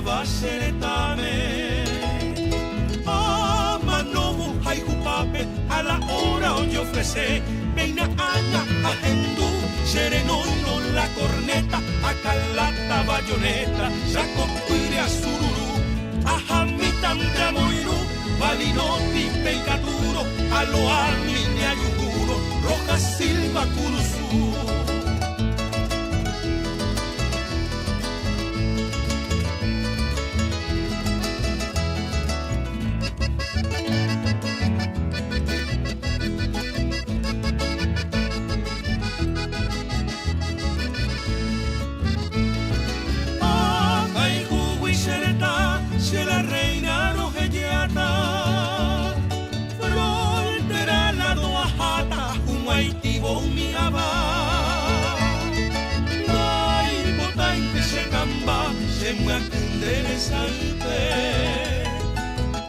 va seretame. Amanobu haikupape a la hora hoy ofrece. Peina ana ajendu, serenoino la corneta, acalata bayoneta, saco cuire a sururu, ajamitan tramoiru, valinoti peicaturo, aloami ne ayuguro, roja silva curusu.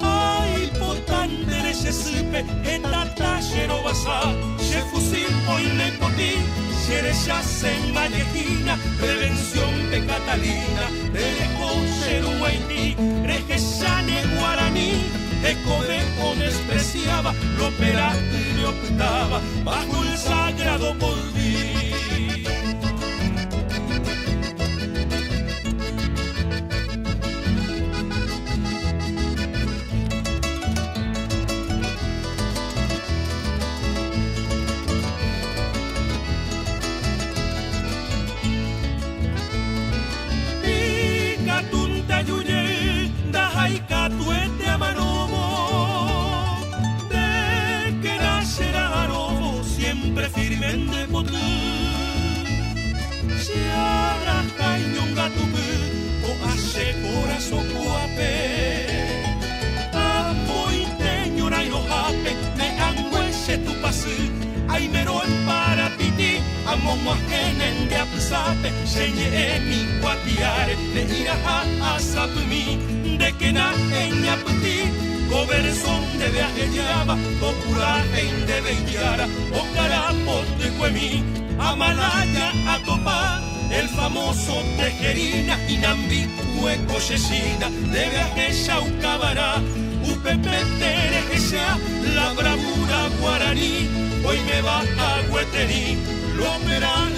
Ay, potante se supe, etata xerobasa, se fusil hoy le poti, xerexa en mallejina, prevención de Catalina, derejo xero Haití, rejexane guaraní, ecodeco despreciaba, lo operato y le optaba, bajo el sagrado polví. Firme potu, si abra cañonga tu o hace corazón guape, apoiteño na inojape, me angüese tu pasi, ay mero en para piti, amomo ajenen de apsape, señe mi guatiare, de iraja a sapumi, de que na eña puti. Coberzón de viaje llama, populaje de Bellara, o carapos de Cuemí, Amalaya a Topá, el famoso Tejerina, Inambi, Hueco Yesina, de viaje Chaucabará, Upepe Terejesea, la bravura guaraní, hoy me va a Hueterí, lo verán